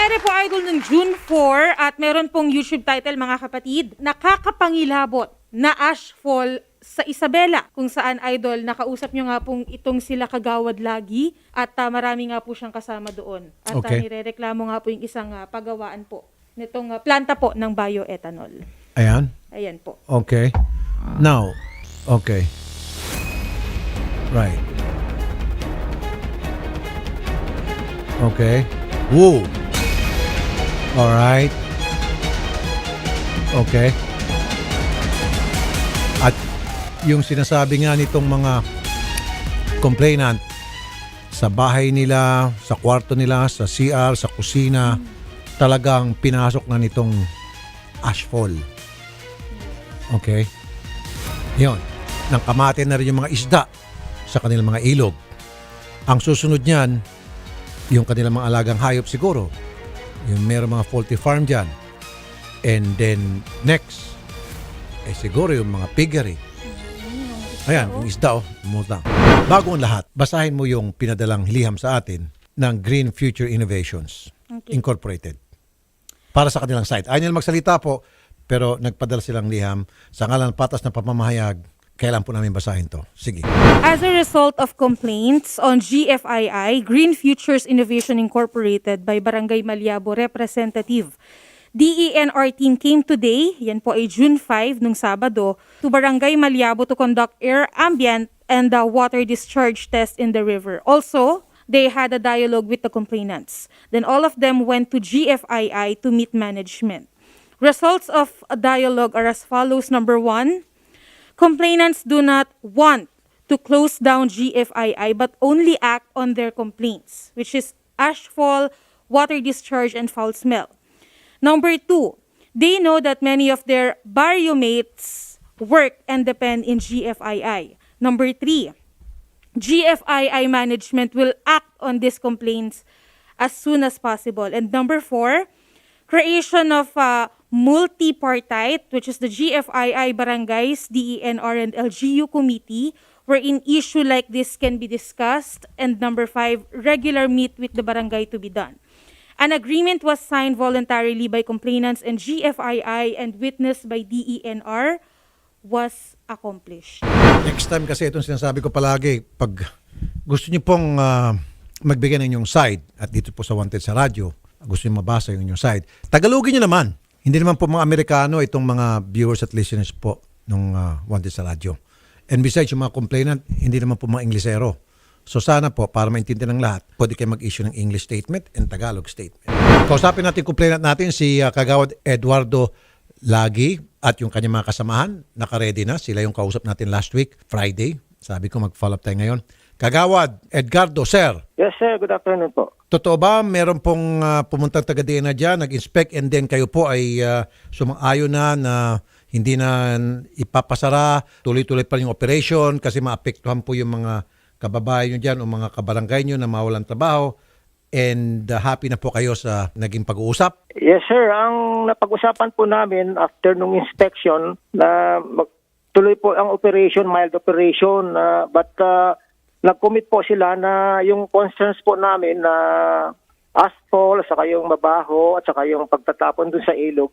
Nangyari po, Idol, noong June 4 at meron pong YouTube title, mga kapatid, Nakakapangilabot na Ashfall sa Isabela, kung saan, Idol, nakausap nyo nga pong itong sila Kagawad lagi at marami nga po siyang kasama doon. At nirereklamo nga po yung isang pagawaan po nitong planta po ng bioethanol. Ayan? Ayan po. Okay. Now, okay. Right. Okay. Woo! Alright. Okay. At yung sinasabi nga nitong mga complainant, sa bahay nila, sa kwarto nila, sa CR, sa kusina, talagang pinasok na nitong ashfall. Okay? Yun. Nang kamate na rin yung mga isda sa kanilang mga ilog. Ang susunod niyan, yung kanilang mga alagang hayop siguro. Yung meron mga faulty farm dyan. And then, next, siguro yung mga piggery. Ayan, yung isda, umutang. Bago ang lahat, basahin mo yung pinadalang liham sa atin ng Green Future Innovations Incorporated. Para sa kanilang site. Ayaw nila magsalita po, pero nagpadala silang liham sa ngalan ng patas na pamamahayag. Kailan po namin basahin to? Sige. As a result of complaints on GFII, Green Futures Innovation Incorporated by Barangay Maliabo Representative, DENR team came today, yan po ay June 5 nung Sabado, to Barangay Maliabo to conduct air, ambient, and water discharge test in the river. Also, they had a dialogue with the complainants. Then all of them went to GFII to meet management. Results of a dialogue are as follows. Number 1, complainants do not want to close down GFII but only act on their complaints, which is ashfall, water discharge, and foul smell. Number 2, they know that many of their barrio mates work and depend in GFII. Number 3, GFII management will act on these complaints as soon as possible. And number 4, creation of multi-partite, which is the GFII Barangays, DENR, and LGU Committee, wherein issue like this can be discussed. And number 5, regular meet with the barangay to be done. An agreement was signed voluntarily by complainants and GFII and witnessed by DENR was accomplished. Next time kasi itong sinasabi ko palagi, pag gusto niyo pong magbigay ng inyong side, at dito po sa Wanted sa radyo, gusto niyo mabasa yung inyong side, Tagalogin niyo naman. Hindi naman po mga Amerikano itong mga viewers at listeners po ng Wanted sa radyo. And besides, yung mga complainant, hindi naman po mga Inglesero. So sana po, para maintindihan ng lahat, pwede kayo mag-issue ng English statement and Tagalog statement. Kausapin natin complainant natin si Kagawad Eduardo Lagi at yung kanyang mga kasamahan. Naka-ready na. Sila yung kausap natin last week, Friday. Sabi ko mag-follow up tayo ngayon. Kagawad Edgardo, sir. Yes, sir. Good afternoon po. Totoo ba, meron pong pumuntang taga-DNA dyan, nag-inspect, and then kayo po ay sumang-ayon na hindi na ipapasara, tuloy-tuloy pa yung operation kasi maapektuhan po yung mga kababayan nyo dyan o mga kabarangay nyo na mawalan trabaho, and happy na po kayo sa naging pag-uusap? Yes, sir. Ang napag-usapan po namin after nung inspection na tuloy po ang operation, mild operation, but nag-commit po sila na yung concerns po namin na asphalt, saka yung mabaho, at saka yung pagtatapon dun sa ilog,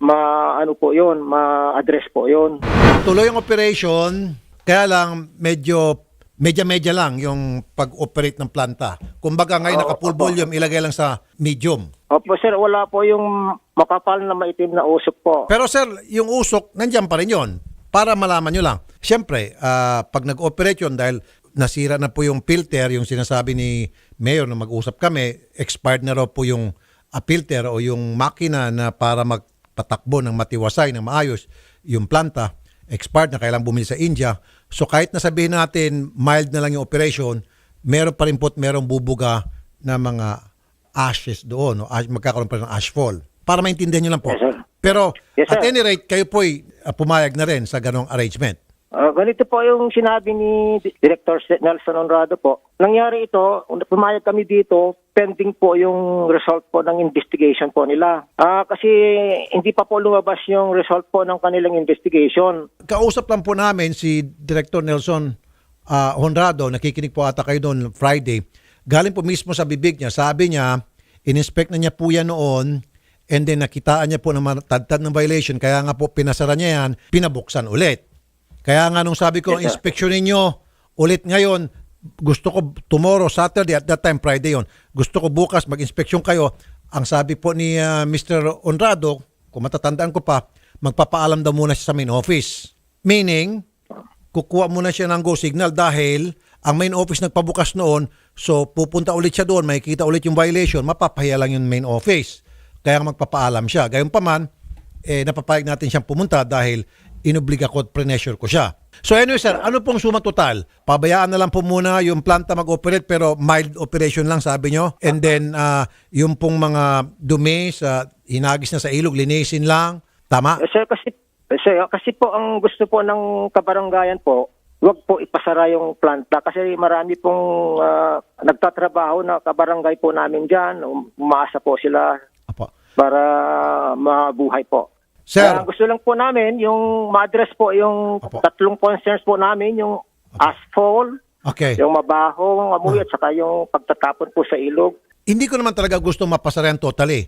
ma-ano po yun, ma-address po yun. Tuloy ang operation, kaya lang medya lang yung pag-operate ng planta. Kumbaga ngayon naka-full volume, ilagay lang sa medium. Opo, sir. Wala po yung makapal na maitim na usok po. Pero sir, yung usok, nandiyan pa rin yun. Para malaman nyo lang. Siyempre, pag nag-operate yun, dahil nasira na po yung filter, yung sinasabi ni Mayor na mag-usap kami, expired na raw po yung filter o yung makina na para magpatakbo ng matiwasay, ng maayos, yung planta, expired na, kailangang bumili sa India. So kahit nasabihin natin mild na lang yung operation, meron pa rin po merong bubuga na mga ashes doon, no? Magkakaroon pa rin ng ashfall. Para maintindihan nyo lang po. Yes, sir. Pero Yes, sir. at any rate, kayo po'y pumayag na rin sa ganong arrangement. Ganito po yung sinabi ni Director Nelson Honrado po. Nangyari ito, pumayag kami dito, pending po yung result po ng investigation po nila. Kasi hindi pa po lumabas yung result po ng kanilang investigation. Kausap lang po namin si Director Nelson Honrado, nakikinig po ata kayo doon Friday. Galing po mismo sa bibig niya, sabi niya, in-inspect na niya po yan noon, and then nakitaan niya po na matadtad ng violation, kaya nga po pinasara niya yan, pinabuksan ulit. Kaya nga nung sabi ko, Yes, sir. inspeksyonin niyo ulit ngayon, gusto ko tomorrow, Saturday, at that time Friday yon. Gusto ko bukas mag-inspeksyon kayo. Ang sabi po ni Mr. Honrado, kung matatandaan ko pa, magpapaalam daw muna siya sa main office. Meaning, kukuha muna siya ng go signal dahil ang main office nagpabukas noon, so pupunta ulit siya doon, makikita ulit yung violation, mapapahiya lang yung main office. Kaya magpapaalam siya. Gayunpaman, napapayag natin siyang pumunta dahil inobliga ko at pre-measure ko siya. So anyway sir, ano pong suma total? Pabayaan na lang po muna yung planta mag-operate pero mild operation lang sabi nyo. And then yung pong mga dumi sa hinagis na sa ilog, linisin lang. Tama? Sir, kasi po ang gusto po ng kabaranggayan po, wag po ipasara yung planta kasi marami pong nagtatrabaho na kabarangay po namin dyan. Umaasa po sila Apo. para mabuhay po. Sir, Gusto lang po namin yung ma-address po yung Apo. tatlong concerns po namin, yung asphalt, okay. yung mabahong amoy at saka yung pagtatapon po sa ilog. Hindi ko naman talaga gusto mapasarayan totally.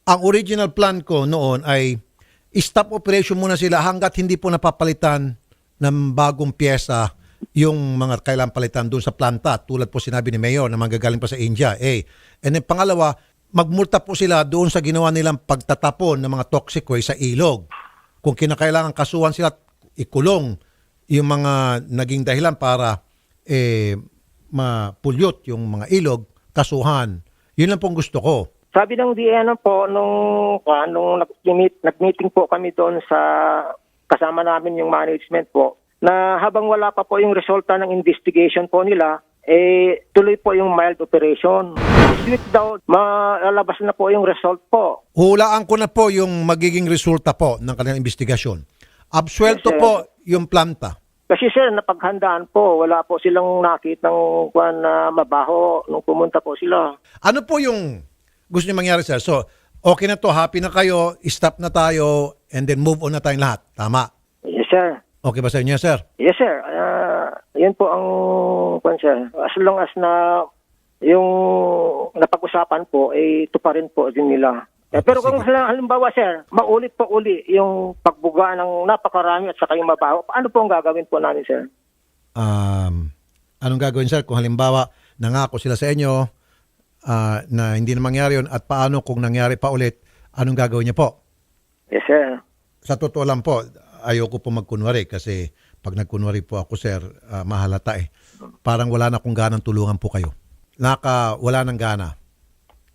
Ang original plan ko noon ay stop operation muna sila hanggat hindi po napapalitan ng bagong pyesa yung mga kailangan palitan doon sa planta. Tulad po sinabi ni Mayor na manggagaling pa sa India. And then pangalawa, magmulta po sila doon sa ginawa nilang pagtatapon ng mga toxic waste sa ilog. Kung kinakailangan kasuhan sila, ikulong yung mga naging dahilan para ma-pollute yung mga ilog, kasuhan. Yun lang pong gusto ko. Sabi ng DNO po, nung nag-meeting po kami doon sa kasama namin yung management po, na habang wala pa po yung resulta ng investigation po nila, tuloy po yung mild operation. This week daw, malabas na po yung result po. Hulaan ko na po yung magiging resulta po ng kanilang investigasyon. Absuelto Yes, sir. po yung planta. Kasi sir, napaghandaan po, wala po silang nakitang na mabaho nung pumunta po sila. Ano po yung gusto niyo mangyari, sir? So, okay na to, happy na kayo, stop na tayo, and then move on na tayong lahat. Tama. Yes sir. Okay ba sa inyo, sir? Yes sir. Yan po ang sir. As long as na yung napag-usapan po, tuparin po din nila. Pero kung halimbawa sir, maulit po uli yung pagbuga ng napakarami at saka yung mabaho, paano po ang gagawin po namin sir? Anong gagawin, sir? Kung halimbawa, nangako sila sa inyo na hindi na mangyari yun, at paano kung nangyari pa ulit, anong gagawin niyo po? Yes sir. Sa totoo lang po, ayoko po magkunwari kasi pag nagkunwari po ako, sir, mahalata eh. Parang wala na akong ganang tulungan po kayo. Wala nang gana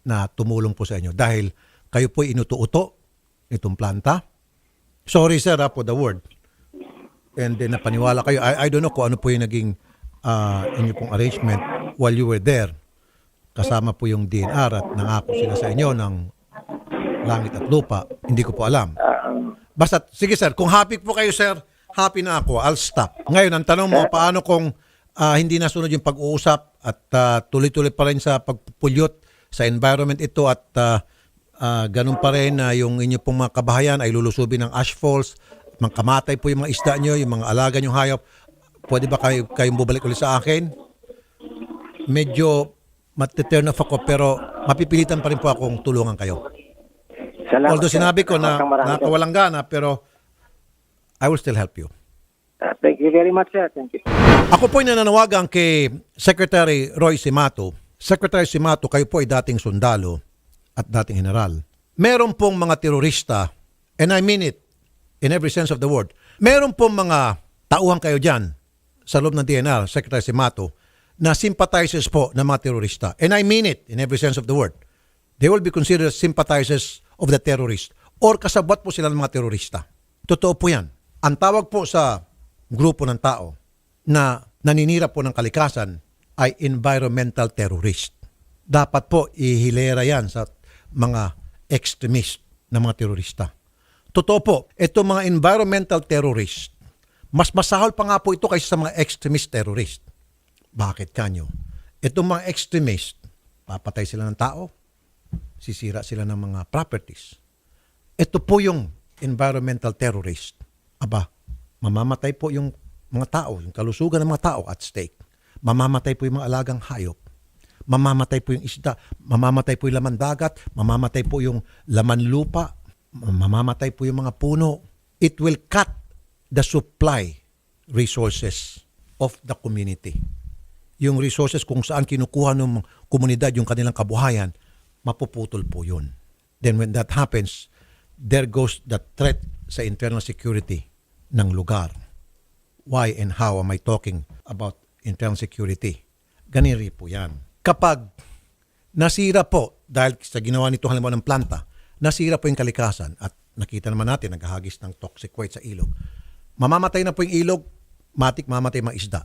na tumulong po sa inyo dahil kayo po inuto-uto itong planta. Sorry, sir, for the word. And then napaniwala kayo. I don't know kung ano po yung naging inyo pong arrangement while you were there. Kasama po yung DNR at nangako sila sa inyo ng langit at lupa. Hindi ko po alam. Basta, sige sir, kung happy po kayo sir, happy na ako, I'll stop. Ngayon, ang tanong mo, paano kung hindi nasunod yung pag-uusap at tuloy-tuloy pa rin sa pagpupulyot sa environment ito at ganun pa rin na yung inyo pong mga kabahayan ay lulusubin ng ash falls, mangkamatay po yung mga isda nyo, yung mga alaga nyong hayop, pwede ba kayong bubalik ulit sa akin? Medyo mati-turn off ako pero mapipilitan pa rin po akong tulungan kayo. Salamat, Although sir. sinabi ko na Maraming nakawalang gana pero I will still help you. thank you very much sir. Thank you. Ako po ay nananawagan kay Secretary Roy Simato. Secretary Simato, kayo po ay dating sundalo at dating general. Meron pong mga terorista, and I mean it in every sense of the word, meron pong mga tauhan kayo dyan sa loob ng DNR, Secretary Simato, na sympathizers po ng mga terorista. And I mean it in every sense of the word. They will be considered sympathizers of the terrorist or kasabwat po sila ng mga terorista. Totoo po yan. Ang tawag po sa grupo ng tao na naninira po ng kalikasan ay environmental terrorist. Dapat po ihilera yan sa mga extremist na mga terorista. Totoo po, itong mga environmental terrorist, mas masahol pa nga po ito kaysa sa mga extremist terrorist. Bakit kanyo? Itong mga extremist, papatay sila ng tao, sisira sila ng mga properties. Ito po yung environmental terrorist. Aba, mamamatay po yung mga tao, yung kalusugan ng mga tao at stake. Mamamatay po yung mga alagang hayop. mamamatay po yung isda, mamamatay po yung laman dagat, mamamatay po yung laman lupa, mamamatay po yung mga puno. It will cut the supply resources of the community. Yung resources kung saan kinukuha ng komunidad yung kanilang kabuhayan, mapuputol po yun. Then when that happens, there goes the threat sa internal security ng lugar. Why and how am I talking about internal security? Ganiri po yan. Kapag nasira po, dahil sa ginawa nito halimbawa ng planta, nasira po yung kalikasan at nakita naman natin, naghahagis ng toxic waste sa ilog. Mamamatay na po yung ilog, mamatay mga isda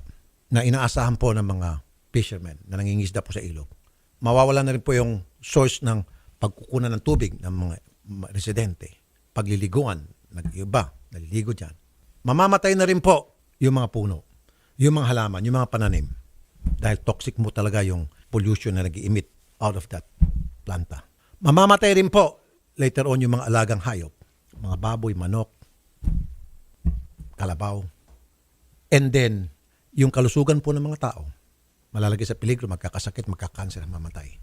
na inaasahan po ng mga fishermen na nangingisda po sa ilog. Mawawala na rin po yung source ng pagkukunan ng tubig ng mga residente. Pagliliguan, nag-iba, naliligo dyan. Mamamatay na rin po yung mga puno, yung mga halaman, yung mga pananim. Dahil toxic mo talaga yung pollution na nag-i-emit out of that planta. Mamamatay rin po later on yung mga alagang hayop, mga baboy, manok, kalabaw. And then, yung kalusugan po ng mga tao, malalagay sa peligro, magkakasakit, magkakanser, mamatay.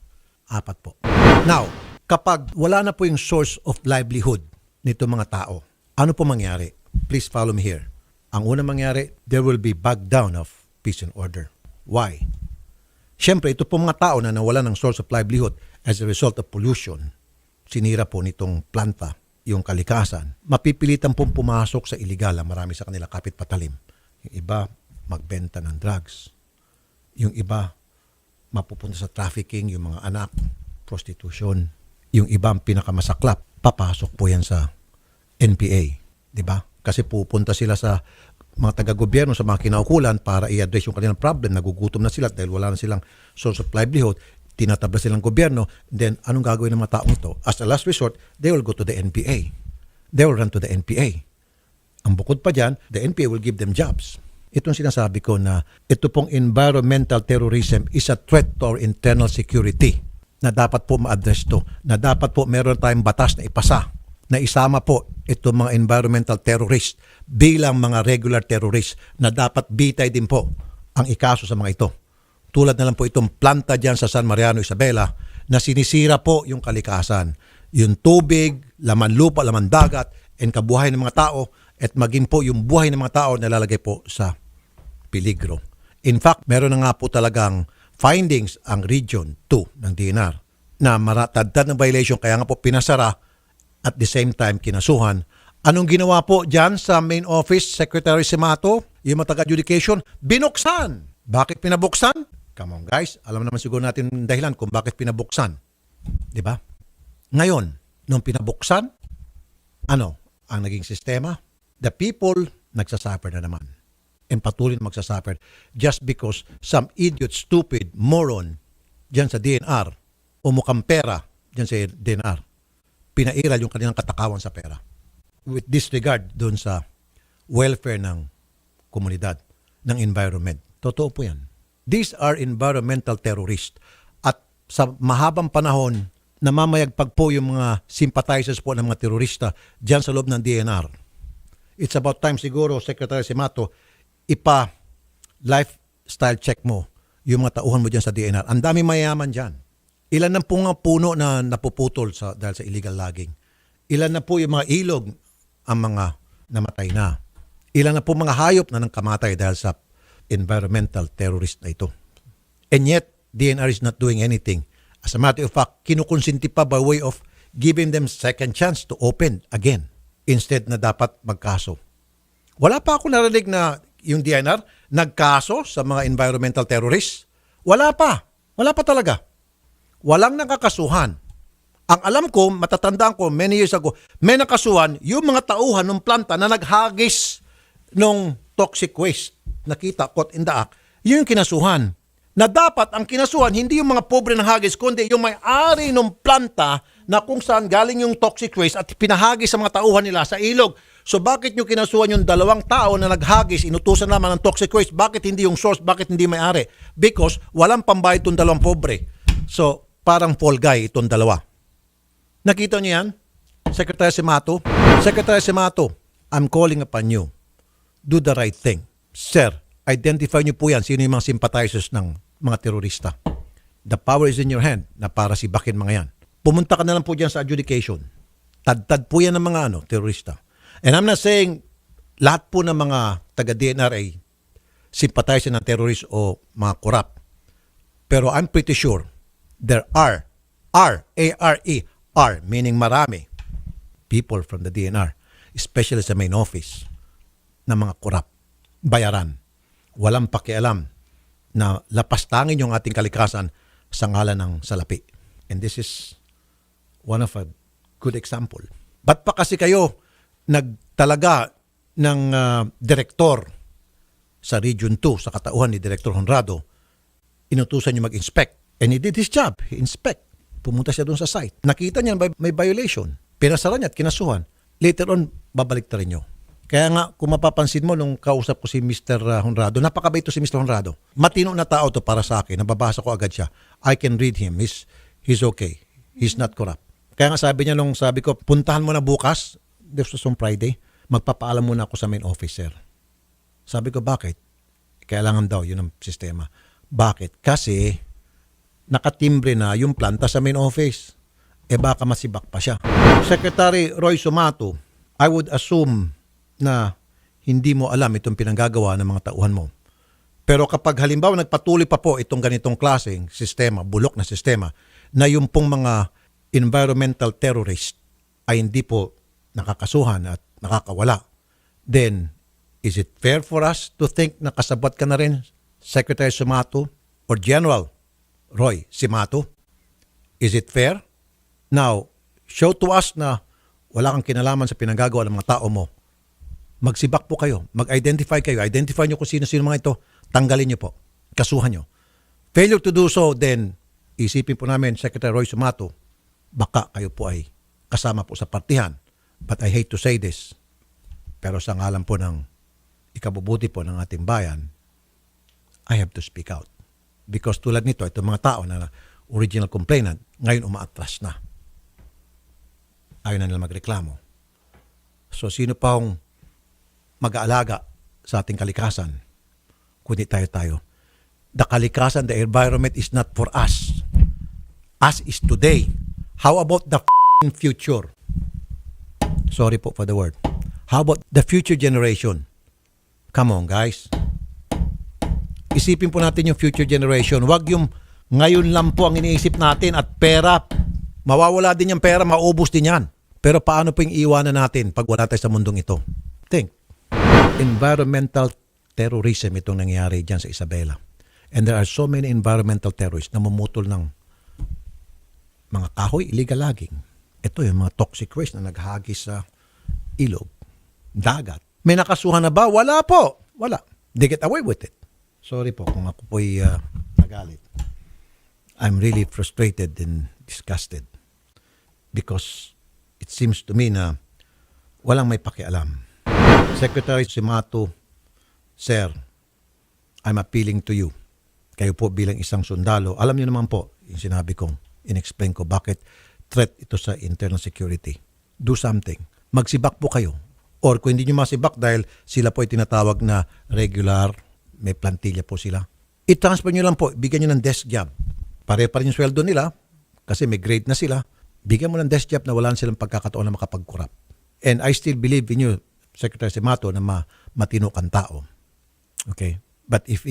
4 po. Now, kapag wala na po yung source of livelihood nito mga tao, ano po mangyari? Please follow me here. Ang unang mangyari, there will be backdown of peace and order. Why? Siyempre, ito po mga tao na nawala ng source of livelihood as a result of pollution, sinira po nitong planta yung kalikasan, mapipilitan pong pumasok sa illegal. Marami sa kanila kapit patalim. Yung iba, magbenta ng drugs. Yung iba, mapupunta sa trafficking, yung mga anak, prostitution. Yung iba, ang pinakamasaklap, papasok po yan sa NPA. Diba? Kasi pupunta sila sa mga taga-gobyerno, sa mga kinaukulan para i-address yung kanilang problem. Nagugutom na sila dahil wala na silang source of livelihood. Tinatabla silang gobyerno. Then, anong gagawin ng mga taong ito? As a last resort, they will go to the NPA. They will run to the NPA. Ang bukod pa dyan, the NPA will give them jobs. Itong sinasabi ko na ito pong environmental terrorism is a threat to our internal security na dapat po ma-address to. Na dapat po meron tayong batas na ipasa na isama po itong mga environmental terrorist bilang mga regular terrorist na dapat bitay din po ang ikaso sa mga ito. Tulad na lang po itong planta dyan sa San Mariano, Isabela na sinisira po yung kalikasan. Yung tubig, laman lupa, laman dagat, and kabuhay ng mga tao at maging po yung buhay ng mga tao nalalagay po sa peligro. In fact, meron na nga po talagang findings ang Region 2 ng DNR na maratagdad ng violation kaya nga po pinasara at the same time kinasuhan. Anong ginawa po dyan sa main office, Secretary Simato, yung mataga-adjudication? Binuksan! Bakit pinabuksan? Come on guys, alam naman siguro natin ang dahilan kung bakit pinabuksan. Diba? Ngayon, nung pinabuksan, ano ang naging sistema? The people nagsasuffer na naman. And patuloy na magsasuffer just because some idiot, stupid, moron dyan sa DNR o mukhang pera dyan sa DNR pinairal yung kanilang katakawan sa pera with disregard doon sa welfare ng komunidad, ng environment. Totoo po yan. These are environmental terrorists. At sa mahabang panahon, namamayagpag po yung mga sympathizers po ng mga terorista dyan sa loob ng DNR. It's about time siguro, Secretary Simato, lifestyle check mo yung mga tauhan mo dyan sa DNR. Ang dami mayaman dyan. Ilan na po nga puno na napuputol dahil sa illegal logging. Ilan na po yung mga ilog ang mga namatay na. Ilan na po mga hayop na nang kamatay dahil sa environmental terrorist na ito. And yet, DNR is not doing anything. As a matter of fact, kinukonsinti pa by way of giving them second chance to open again instead na dapat magkaso. Wala pa ako narinig na yung DNR nagkaso sa mga environmental terrorists. Wala pa. Wala pa talaga. Walang nakakasuhan. Ang alam ko, matatandaan ko, many years ago, may nakasuhan yung mga tauhan ng planta na naghagis ng toxic waste. Nakita, caught in the act. Yun yung kinasuhan. Na dapat ang kinasuhan, hindi yung mga pobre ng hagis, kundi yung may-ari ng planta na kung saan galing yung toxic waste at pinahagis sa mga tauhan nila sa ilog. So bakit nyo kinasuhan yung 2 tao na naghagis, inutusan naman ng toxic waste? Bakit hindi yung source? Bakit hindi may-ari? Because walang pambayad itong 2 pobre. So parang fall guy itong 2. Nakita nyo yan? Secretary Simato? Secretary Simato, I'm calling upon you. Do the right thing. Sir, identify nyo po yan. Sino yung mga sympathizers ng mga terorista? The power is in your hand na para sibakin mga yan. Pumunta ka na lang po dyan sa adjudication. Tad-tad po yan ng mga terorista. And I'm not saying lahat po ng mga taga-DNR ay sympathizer ng terrorist o mga corrupt. Pero I'm pretty sure there are, A-R-E, are, meaning marami, people from the DNR, especially sa main office, na mga corrupt, bayaran, walang pakialam na lapastangin yung ating kalikasan sa ngalan ng salapi. And this is one of a good example. Ba't pa kasi kayo nagtalaga ng direktor sa Region 2, sa katauhan ni Director Honrado, inutusan niyo mag-inspect. And he did his job. He inspect. Pumunta siya doon sa site. Nakita niya may violation. Pinasara niya at kinasuhan. Later on, babalik ta rin niyo. Kaya nga, kung mapapansin mo, nung kausap ko si Mr. Honrado, napakabait to si Mr. Honrado. Matino na tao to para sa akin. Nababasa ko agad siya. I can read him. He's okay. He's not corrupt. Kaya nga sabi niya nung sabi ko, puntahan mo na bukas, this was on Friday, magpapaalam muna ako sa main officer. Sabi ko, bakit? Kailangan daw, yun ang sistema. Bakit? Kasi nakatimbre na yung planta sa main office. Baka masibak pa siya. Secretary Roy Sumato, I would assume na hindi mo alam itong pinanggagawa ng mga tauhan mo. Pero kapag halimbawa nagpatuloy pa po itong ganitong klaseng sistema, bulok na sistema, na yung pong mga environmental terrorist ay hindi po nakakasuhan at nakakawala, then is it fair for us to think na kasabot ka na rin, Secretary Sumato or General Roy Sumato? Is it fair? Now, show to us na wala kang kinalaman sa pinanggagawa ng mga tao mo. Magsibak po kayo. Mag-identify kayo. Identify nyo kung sino-sino mga ito. Tanggalin nyo po. Kasuhan nyo. Failure to do so, then isipin po namin, Secretary Roy Sumato, baka kayo po ay kasama po sa partihan. But I hate to say this. Pero sa ngalan po ng ikabubuti po ng ating bayan, I have to speak out. Because tulad nito, itong mga tao na original complainant, ngayon umaatras na. Ayaw na nila magreklamo. So sino pa ang mag-aalaga sa ating kalikasan? Kundi tayo. The kalikasan, the environment is not for us. Us is today. How about the future? Sorry po for the word. How about the future generation? Come on, guys. Isipin po natin yung future generation. Wag yung ngayon lang po ang iniisip natin at pera. Mawawala din yung pera, maubos din yan. Pero paano po yung iiwanan natin pag wala tayo sa mundong ito? Think. Environmental terrorism itong nangyayari dyan sa Isabela. And there are so many environmental terrorists na mamutol ng mga kahoy, illegal logging. Ito yung mga toxic waste na naghagis sa ilog, dagat. May nakasuhan na ba? Wala po. Wala. They get away with it. Sorry po kung ako po'y nagalit. I'm really frustrated and disgusted because it seems to me na walang may pakialam. Secretary Sumato, Sir, I'm appealing to you. Kayo po bilang isang sundalo, alam niyo naman po yung sinabi kong, in-explain ko bakit threat ito sa internal security. Do something. Magsibak po kayo. Or kung hindi nyo masibak dahil sila po ay tinatawag na regular, may plantilla po sila, i-transfer nyo lang po, bigyan nyo ng desk job. Pare pa rin yung sweldo nila kasi may grade na sila. Bigyan mo ng desk job na wala silang pagkakataon na makapag-corrupt. And I still believe in you, Secretary Sumato, na matino kang tao. Okay? But if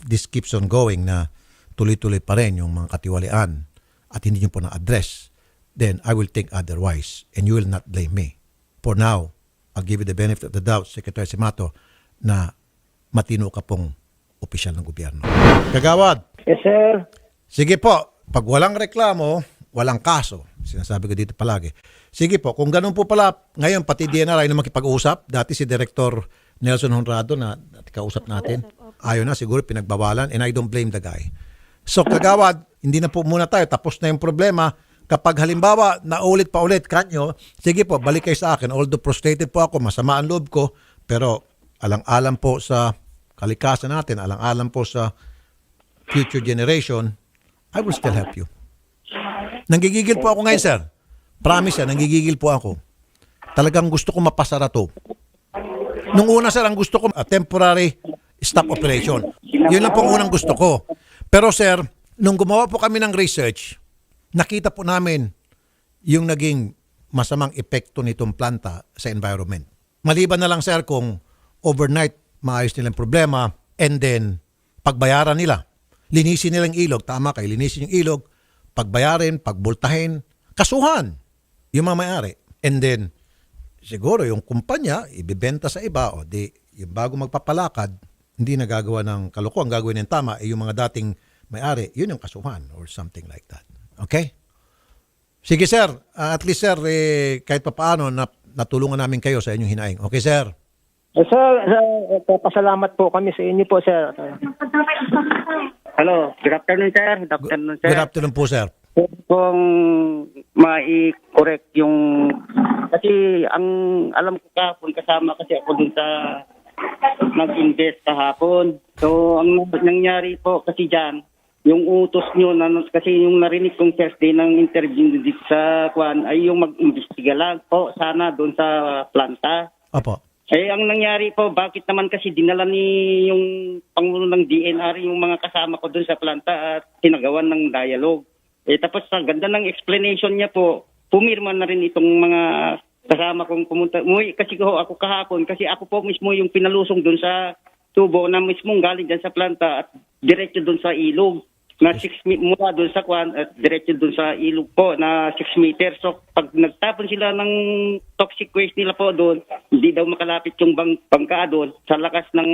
this keeps on going na tuloy-tuloy pa rin yung mga katiwalian at hindi nyo po na-address, then I will think otherwise and you will not blame me. For now, I'll give you the benefit of the doubt, Secretary Sumato, na matino ka pong opisyal ng gobyerno. Kagawad. Yes, sir. Sige po, pag walang reklamo, walang kaso. Sinasabi ko dito palagi. Sige po, kung ganun po pala, ngayon pati DNR ay naman makipag-usap. Dati si Director Nelson Honrado na kausap natin. Ayaw na, siguro pinagbawalan and I don't blame the guy. So kagawad, hindi na po muna tayo. Tapos na yung problema. Kapag halimbawa, naulit pa ulit kanyo, sige po, balik kayo sa akin. Although frustrated po ako, masama ang loob ko, pero alang-alang po sa kalikasan natin, alang-alang po sa future generation, I will still help you. Nanggigigil po ako ngayon, sir. Promise, nanggigigil po ako. Talagang gusto ko mapasara to. Nung una, sir, ang gusto ko, temporary stop operation. Yun lang po ang unang gusto ko. Pero, sir, Nung gumawa po kami ng research, nakita po namin yung naging masamang epekto nitong planta sa environment. Maliban na lang, sir, kung overnight maayos nilang problema and then pagbayaran nila. Linisin nilang ilog. Tama kayo, linisin yung ilog. Pagbayarin, pagbultahin, kasuhan yung mga may-ari. And then, siguro yung kumpanya, ibibenta sa iba o di, yung bago magpapalakad, hindi nagagawa ng kalokohan, gagawin ng tama, yung mga dating may-ari, yun yung kasuhan or something like that. Okay? Sige, sir. At least, sir, kahit pa paano, natulungan namin kayo sa inyong hinaing. Okay, sir? Sir, pasalamat po kami sa inyo po, sir. Hello, good afternoon, sir. Good afternoon, sir. Good afternoon po, sir. Kung mai-correct yung... Kasi ang alam ko kahapon, kasama kasi ako dun sa nag-invest kahapon. So, ang nangyari po kasi dyan, yung utos nyo, kasi yung narinig kong Thursday ng interview dito sa Kwan, ay yung mag-imbestiga lang po sana doon sa planta. Opo. Ang nangyari po, bakit naman kasi dinala ni yung Pangulo ng DNR yung mga kasama ko doon sa planta at sinagawan ng dialogue. Tapos sa ganda ng explanation niya po, pumirma na rin itong mga kasama kong pumunta. Kasi ako kahapon, kasi ako po mismo yung pinalusong doon sa tubo na mismong galing dyan sa planta at diretso doon sa ilog. Na 6 mula doon sa Kwan at diretso doon sa ilog po na 6 meters. So pag nagtapon sila ng toxic waste nila po doon, hindi daw makalapit yung bangka doon sa lakas ng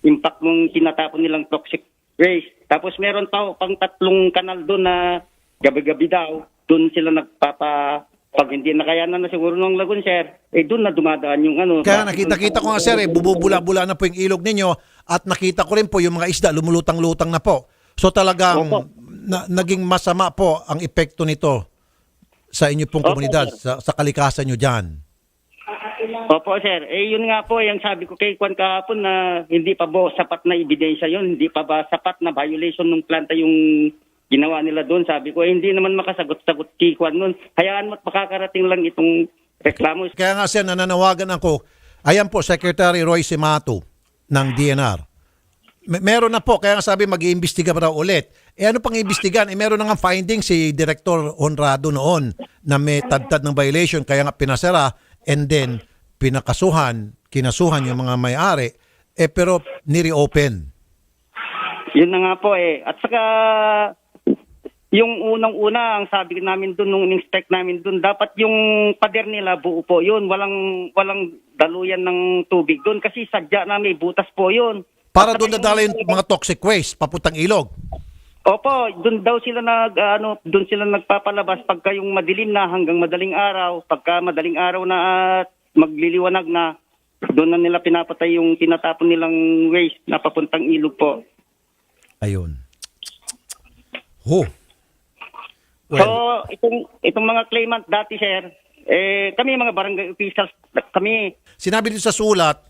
impact ng tinatapon nilang toxic waste. Tapos meron pa pang 3 kanal doon na gabi-gabi daw, doon sila pag hindi nakayanan na siguro ng lagun, sir, doon na dumadaan yung ano. Kaya nakita-kita ko nga, sir, bubula-bula na po yung ilog ninyo at nakita ko rin po yung mga isda lumulutang-lutang na po. So talagang naging masama po ang epekto nito sa inyo pong komunidad, sa kalikasan nyo dyan. Opo, sir. Yun nga po, yung sabi ko kay Kwan kahapon na hindi pa ba sapat na ebidensya yun, hindi pa ba sapat na violation ng planta yung ginawa nila doon. Sabi ko, hindi naman makasagot-sagot kay Kwan nun. Hayaan mo't makakarating lang itong reklamo. Kaya nga, sir, nananawagan ako, ayan po, Secretary Roy Simato ng DNR. Meron na po, kaya nga sabi mag-iimbestiga pa daw ulit. Ano pang iimbestigan? Meron na nga finding si Director Honrado noon na may tad-tad ng violation, kaya nga pinasara and then kinasuhan yung mga may-ari, pero ni-reopen. Yun na nga po At saka, yung unang-una, ang sabi namin doon, nung inspect namin doon, dapat yung pader nila buo po yun. Walang daluyan ng tubig doon kasi sadya na may butas po yun. Para doon nadala yung mga toxic waste, papuntang ilog. Opo, doon daw sila doon sila nagpapalabas pagka yung madilim na hanggang madaling araw, pagka madaling araw na at magliliwanag na, doon na nila pinapatay yung tinatapon nilang waste na papuntang ilog po. Ayun. Well, so, itong mga claimant dati, sir, kami mga barangay officials, kami. sinabi dito sa sulat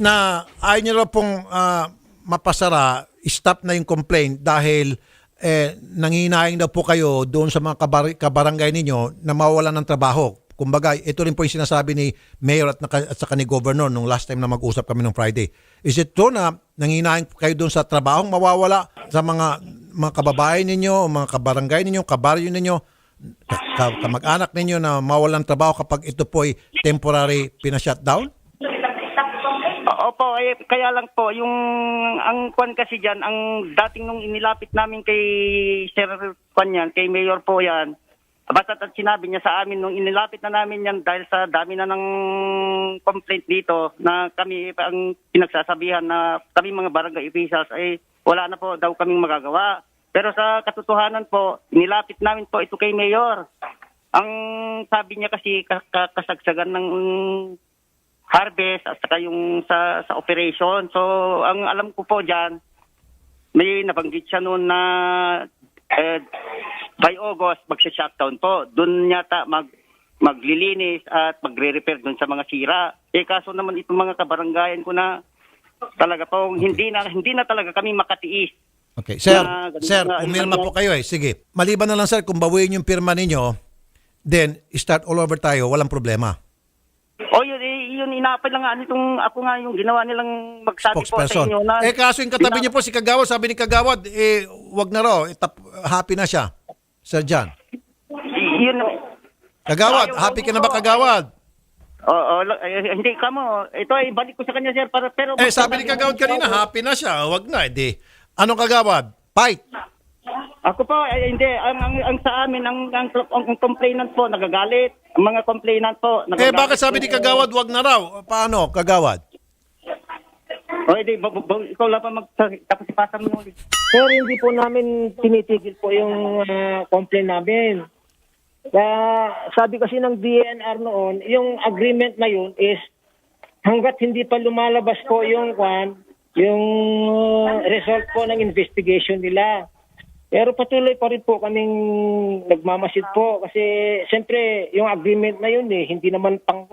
na ayaw nyo raw pong mapasara, stop na yung complaint dahil nanghihinaing daw po kayo doon sa mga kabarangay ninyo na mawawalan ng trabaho. Kumbaga, ito rin po yung sinasabi ni Mayor at saka ni Governor nung last time na mag-usap kami nung Friday. Is it true na nanghihinaing kayo doon sa trabahong mawawala sa mga kababayan ninyo, mga kabarangay ninyo, kabaryo ninyo, kamag-anak ninyo na mawalan ng trabaho kapag ito po ay temporary pinashutdown? Opo, kaya lang po, ang Kwan kasi dyan, ang dating nung inilapit namin kay Sir Kwan yan, kay Mayor po yan, basta at sinabi niya sa amin, nung inilapit na namin yan dahil sa dami na ng complaint dito, na kami ang pinagsasabihan na kami mga barangay officials, wala na po daw kaming magagawa. Pero sa katotohanan po, inilapit namin po ito kay Mayor. Ang sabi niya kasi kasagsagan ng harvest at saka yung sa operation. So, ang alam ko po dyan, may nabanggit siya noon na by August, magsa-shutdown po. Doon yata maglilinis at magre-repair doon sa mga sira. Kaso naman itong mga kabarangayan ko na talaga po, hindi na talaga kami makatiis. Okay. Sir, umirma po kayo Sige. Maliban na lang, sir, kung bawiin yung pirma ninyo, then start all over tayo, walang problema. Yun inaapay lang nga nitong ako nga yung ginawa nilang magsabi po sa Spokesperson. inyo na... Kaso yung katabi niyo po si Kagawad, sabi ni Kagawad, wag na raw, happy na siya. Sir John. Yun, Kagawad, happy ka na ba Kagawad? hindi ka mo. Ito ay balik ko sa kanya, sir. Pero Sabi ni Kagawad kanina, happy na siya. Wag na, edi. Anong Kagawad? Fight! Ako po, hindi. Ang sa amin, ang complainant po, nagagalit. Ang mga complainant po, nagagalit. Bakit sabi ni Kagawad, wag na raw? Paano, Kagawad? Hindi. Ikaw lang pa magtapos-ipasang mo. Sir, hindi po namin tinitigil po yung complaint namin. Sabi kasi ng DNR noon, yung agreement na yun is hanggat hindi pa lumalabas po yung result po ng investigation nila. Pero patuloy pa rin po kaming nagmamasid po kasi siyempre yung agreement na yun hindi naman pang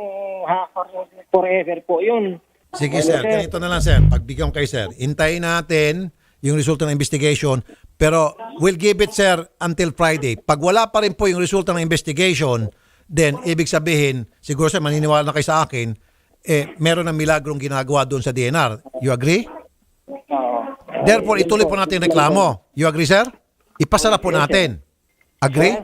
forever po yun. Sige sir, ganito na lang sir. Pagbigyan ko kay sir, hintayin natin yung resulta ng investigation, pero we'll give it sir until Friday. Pag wala pa rin po yung resulta ng investigation, then ibig sabihin, siguro sir maniniwala na kayo sa akin, meron ng milagrong ginagawa doon sa DNR. You agree? Therefore, ituloy po natin yung reklamo. You agree sir? Ipasara po natin. Agree?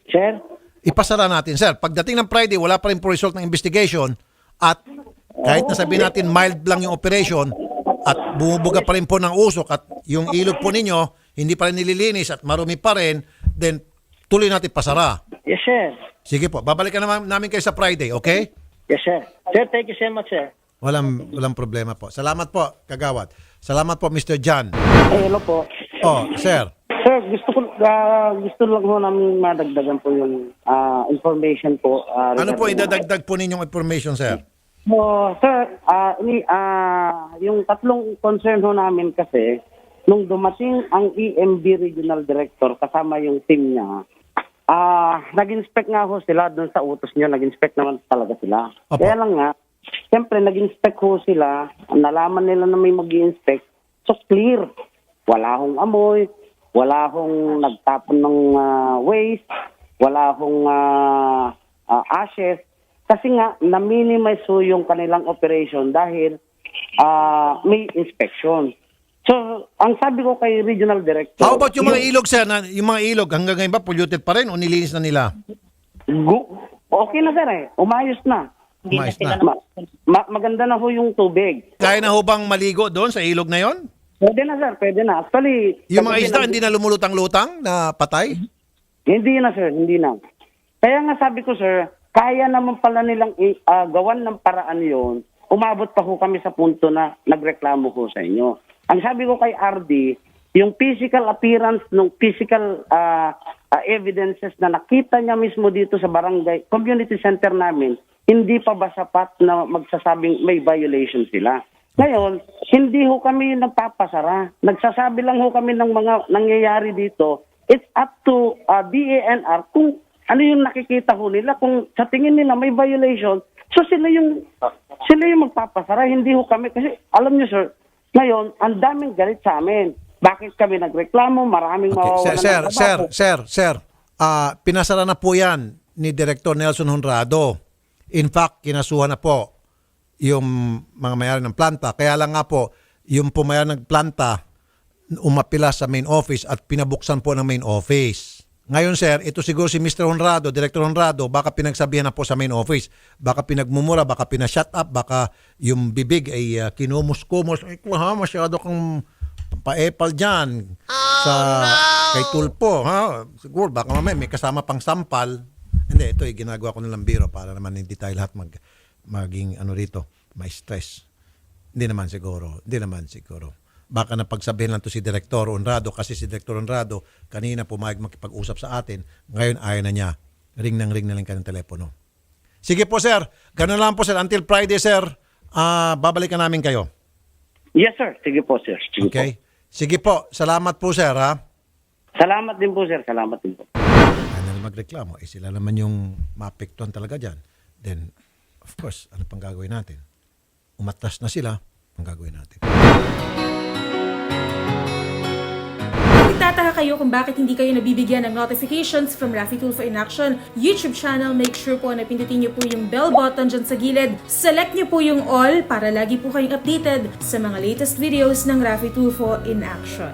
Sir? Ipasara natin sir. Pagdating ng Friday, wala pa rin po result ng investigation at kahit na sabihin natin mild lang yung operation at bumubuga pa rin po ng usok at yung ilog po ninyo hindi pa rin nililinis at marumi pa rin, then tuloy natin pasara. Yes, sir. Sige po, babalikan namin kayo sa Friday, okay? Yes, sir. Sir, thank you so much, sir. Walang problema po. Salamat po, Kagawad. Salamat po, Mr. John. Hello po. Sir. Sir, gusto lang ho namin madagdagan po yung information po. Ano po idadagdag po ninyong information, sir? Sir, yung tatlong concern ho namin kasi, nung dumating ang EMB Regional Director kasama yung team niya, nag-inspect nga ho sila doon sa utos niyo, nag-inspect naman talaga sila. Opo. Kaya lang nga, siyempre nag-inspect ho sila, nalaman nila na may mag-i-inspect, so clear. Wala hong amoy, wala hong nagtapon ng waste, wala hong ashes, kasi nga, na-minimize ho yung kanilang operation dahil may inspection. So, ang sabi ko kay Regional Director... How about yung mga ilog, sir? Yung mga ilog, hanggang ngayon ba polluted pa rin o nilinis na nila? Okay na, sir eh. Umayos na. Umayos na. Maganda na ho yung tubig. Kaya na ho bang maligo doon sa ilog na yon? Pwede na, sir. Pwede na. Actually... Yung mga isda, hindi na lumulutang-lutang na patay? Hindi na, sir. Hindi na. Kaya nga sabi ko, sir, kaya naman pala nilang gawan ng paraan yon. Umabot pa ho kami sa punto na nagreklamo ho sa inyo. Ang sabi ko kay RD, yung physical appearance ng physical evidences na nakita niya mismo dito sa barangay, community center namin, hindi pa ba sapat na magsasabing may violation sila? Ngayon, hindi ho kami nagpapasara. Nagsasabi lang ho kami ng mga nangyayari dito. It's up to DANR kung ano yung nakikita ho nila. Kung sa tingin nila may violation, so sila yung magpapasara, hindi ho kami. Kasi alam niyo, sir, ngayon, ang daming galit sa amin. Bakit kami nagreklamo? Maraming mawawalan ng trabaho. Sir, pinasara na po yan ni Director Nelson Honrado. In fact, kinasuhan na po yung mga mayari ng planta. Kaya lang nga po, yung pumayari ng planta, umapila sa main office at pinabuksan po ng main office. Ngayon, sir, ito siguro si Mr. Honrado, Director Honrado, baka pinagsabihan na po sa main office. Baka pinagmumura, baka pinashut up, baka yung bibig ay kinumos-kumos. Ay, masyado kang paepal dyan kay Tulpo. Ha? Siguro, baka mamaya may kasama pang sampal. Hindi, ito ay ginagawa ko nilang biro para naman hindi tayo lahat maging rito, may stress. Hindi naman siguro. Baka napagsabihin lang to si Director Honrado kasi si Director Honrado kanina pumayag makipag-usap sa atin. Ngayon ayaw na niya. Ring na lang kanyang telepono. Sige po sir. Ganun lang po sir. Until Friday sir, babalikan namin kayo. Yes, sir. Sige po, sir. Sige Okay? po. Sige po. Salamat po sir ha. Salamat din po, sir. Salamat din po. Kaya na magreklamo. Sila naman yung maapektuhan talaga dyan. Then, of course, ano pang gagawin natin? Umatras na sila. Ang gagawin natin. nagtataka kayo kung bakit hindi kayo nabibigyan ng notifications from Raffy Tulfo in Action YouTube channel, make sure po na pindutin niyo po yung bell button dyan sa gilid. Select niyo po yung all para lagi po kayong updated sa mga latest videos ng Raffy Tulfo in Action.